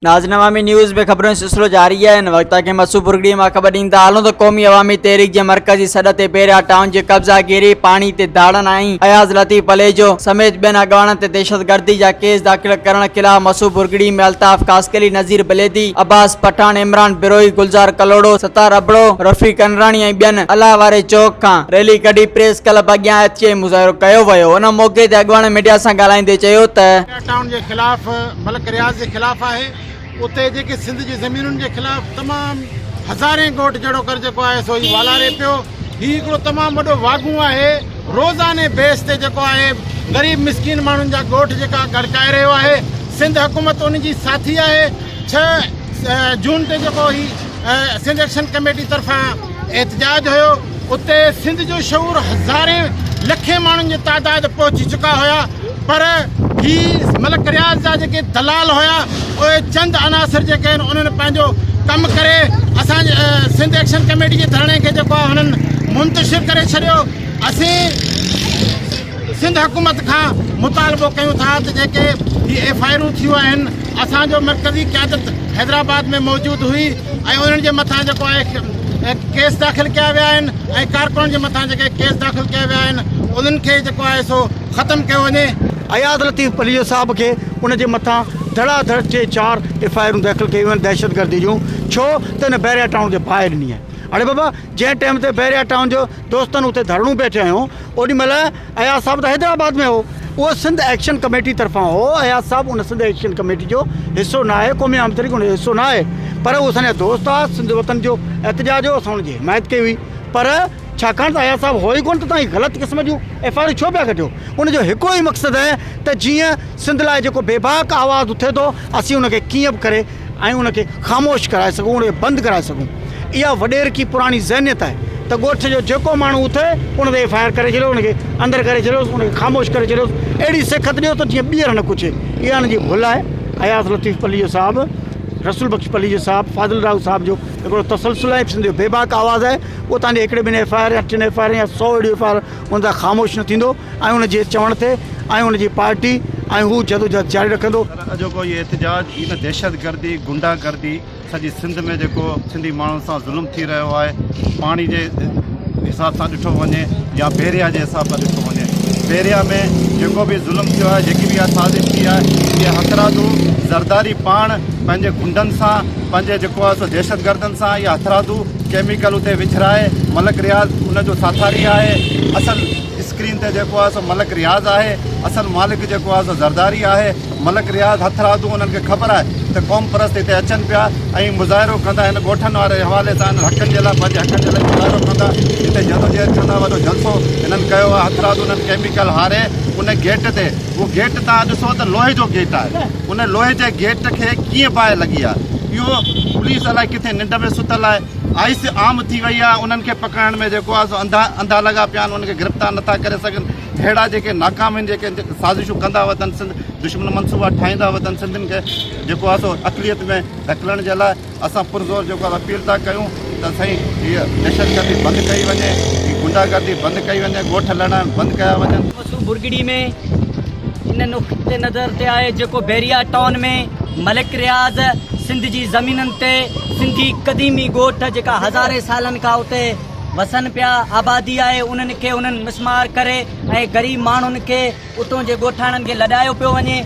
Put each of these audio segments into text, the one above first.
नाज़रीन अवामी न्यूज़ में खबरों सिलसिलो जारी है। इन वक्त के مسوڀرڳڙي में खबर ॾींदा हालूं तो क़ौमी अवामी तहरीक जे मरकज़ी सॾ ते बहरिया टाउन जे قبضا گيري पाणी ते ڌاڙن ऐं اياز लطيف पलيजो समेत ॿियनि अॻवाननि ते दहशतगर्दी जा केस दाख़िल करण खिलाफ़ مسوڀرڳڙي में अल्ताफ़ कास्कली नज़ीर बलेदी अब्बास पठान इमरान बिरोई गुलजार कलोड़ो सतार अबड़ो रफ़ी कनराणी ऐं ॿियनि अला वारे चौक खां रैली कढी प्रेस क्लब अॻियां अचे मुज़ाहिरो कयो वियो। उन मौक़े ते अॻवान मीडिया सां ॻाल्हाईंदे चयो त टाउन के खिलाफ मलक रियाज़ के खिलाफ है उते जेके सिंध जी ज़मीनुनि के खिलाफ तमाम हज़ारे गोट जड़ो कर जेको आहे सो ही वालारे पियो। ही हिकिड़ो तमाम वॾो वागू आहे। रोज़ाने बेस ते जेको आहे गरीब मिसकीन माण्हुनि जा गोठ जेका गड़काए रहियो आहे। सिंध हुकूमत उन जी साथी आहे। 6 जून ते जेको ही सिंध एक्शन कमेटी तरफां एहतजाज हुयो उते सिंध जो शऊर हज़ारे लखे माण्हुनि जी तादाद पहुची चुका हुया पर ही मलक रियाज़ जा जेके दलाल हुया उहे चंद अनासर जेके आहिनि उन्हनि पंहिंजो कमु करे असां सिंध एक्शन कमेटी जे धरणे खे जेको आहे हुननि मुंतशिर करे छॾियो। असीं सिंध हुकूमत खां मुतालबो कयूं था त जेके ही एफआईआरूं थियूं आहिनि असांजो मरकज़ी क़यादत हैदराबाद में मौजूदु हुई ऐं उन्हनि जे मथां जेको आहे केस दाख़िल कया विया आहिनि ऐं कारकुननि जे मथां जेके केस दाख़िल कया विया आहिनि उन्हनि खे जेको आहे सो ख़तमु कयो वञे। اياز لطيف پليجو صاحب کے ان کے متھا دھڑاڌڑ 4 एफआईआरूं दाख़िल कयूं आहिनि दहशतगर्दी जूं छो त हिन बहरिया टाउन खे बाहि ॾिनी आहे। हाणे बाबा जंहिं टाइम ते बहरिया टाउन जो दोस्तनि उते धरणू बीठे आहियूं ओॾी महिल अयाज़ साहिबु त हैदराबाद में हो उहो सिंध एक्शन कमेटी तरफ़ां हो। अयाज़ साहिबु उन सिंध एक्शन कमेटी जो हिसो न आहे क़ौमी आम तहरीक उन जो हिसो न आहे पर उहो असांजा दोस्त आहे। सिंध वतन जो एहतजाज हो असां हुनजी हिमायत कई हुई पर छाकाणि त अयाज़ साहिबु हो ई कोन त तव्हां ग़लति क़िस्म जूं एफआईआर छो पिया कढियो। उनजो हिकिड़ो ई मक़सदु आहे त जीअं सिंध लाइ जेको बेबाक आवाज़ु उथे थो असीं उनखे कीअं बि करे ऐं उनखे ख़ामोश कराए सघूं उनखे बंदि कराए सघूं। इहा वॾेर की पुराणी ज़हनियत आहे त ॻोठ जो जेको माण्हू उथे उन ते एफआईआर करे छॾियो उनखे अंदरि करे छॾियोसि उनखे ख़ामोश करे छॾियोसि अहिड़ी सिखत ॾियो त जीअं ॿीहर न कुझे। इहा हुनजी भुल आहे। अयाज़ लतीफ़ पलيجو साहिबु रसूल बख्श पलيجو साहिबु फाज़िल राव साहिब जो हिकिड़ो तसलसल आहे सिंध जो बेबाक आवाज़ु आहे उहो तव्हांजे हिकिड़े ॿिनि एफआईआर या 3 एफआईआर या 100 अहिड़ी एफआईआर उन सां ख़ामोश न थींदो ऐं उनजे चवण ते ऐं उनजी पार्टी ऐं हू जदोजहद जारी रखंदो। जेको इहो एहतजाज इन दहशतगर्दी गुंडागर्दी सॼी सिंध में जेको सिंधी माण्हुनि सां ज़ुल्म थी रहियो आहे पाणी जे हिसाब सां ॾिठो वञे या बहरिया जे हिसाब सां ॾिठो वञे बहरिया में जेको बि ज़ुल्म थियो आहे जेकी बि साज़िश थी आहे इहे हथरादू ज़रदारी पाण पंहिंजे गुंडनि सां पंहिंजे जेको आहे सो दहशतगर्दनि सां इहा हथरादू केमिकल उते विझराए मलक रियाज़ उनजो साथारी आहे। असल स्क्रीन ते जेको आहे सो मलक रियाज़ आहे असल मालिक जेको आहे सो ज़रदारी आहे। मलक रियाज़ हथरादू उन्हनि खे ख़बर आहे त क़ौम परस्त हिते अचनि पिया ऐं मुज़ाहिरो कंदा हिन ॻोठनि वारे हवाले सां हिन हक़नि जे लाइ पंहिंजे हक़नि जे लाइ मुज़ाहिरो कंदा हिते जदोजहद कंदा वॾो जलसो हिननि कयो आहे। हथरादू उन्हनि केमिकल हारे उन गेट ते उहो गेट तव्हां ॾिसो त लोहे जो गेट आहे उन लोहे जे गेट खे कीअं बाहि लॻी आहे इहो पुलिस अलाए किथे निंड में सुतल आहे। आइस आम थी वई आहे उन्हनि खे पकड़ण में जेको आहे सो अंधा लॻा पिया आहिनि उनखे गिरफ़्तार नथा करे सघनि। अहिड़ा जेके नाकाम आहिनि जेके साज़िशूं कंदा वतन सिंध दुश्मन मनसूबा ठाहींदा वतन सिंधियुनि खे जेको आहे सो अक़लियत में ढकलण जे लाइ असां पुरज़ोर जेको आहे अपील था कयूं त साईं हीअ दहशतगर्दी बंदि कई वञे हीअ गुंडागर्दी बंदि कई वञे ॻोठ लड़णु बंदि कया वञनि। مسوڀرڳڙي में इन नुक़्ते नज़र ते आहे जेको बहरिया टाउन में मलिक रियाज़ सिंध जी ज़मीननि ते सिंधी क़दीमी ॻोठ जेका हज़ारे सालनि खां उते वसनि पिया आबादी आहे उन्हनि खे उन्हनि मिसमार करे ऐं ग़रीब माण्हुनि खे उतां जे ॻोठाणनि खे लॾायो पियो वञे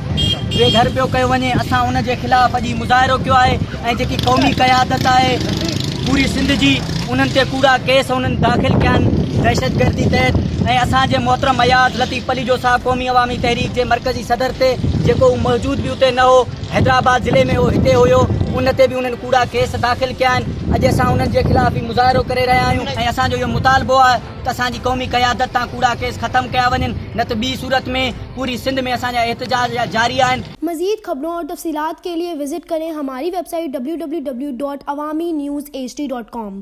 बेघर पियो कयो वञे। असां उन जे ख़िलाफ़ अॼु मुज़ाहिरो कयो आहे ऐं जेकी क़ौमी क़यादत आहे पूरी सिंध जी उन्हनि ते कूड़ा केस उन्हनि दाख़िल कया आहिनि दहशतगर्दी तहत ऐं असांजे मोहतरम अयाज लतीफ़ पलيجو साहिबु क़ौमी अवामी तहरीक जे मरकज़ी सदर ते जेको मौजूद बि उते न हो हैदराबाद ज़िले में हो हिते हुयो उन ते बि उन्हनि कूड़ा केस दाख़िल कया आहिनि। अॼु असां उन्हनि जे ख़िलाफ़ ई मुज़ाहिरो करे रहिया आहियूं ऐं असांजो इहो मुतालबो आहे त असांजी क़ौमी क़यादत तां कूड़ा केस ख़तमु कया वञनि न त ॿी सूरत में पूरी सिंध में असांजा एहतजाज जारी आहिनि। मज़ीद खबरों और तफसीलात के लिए विजिट करें हमारी वेबसाइट www.awamiNewsHD.com।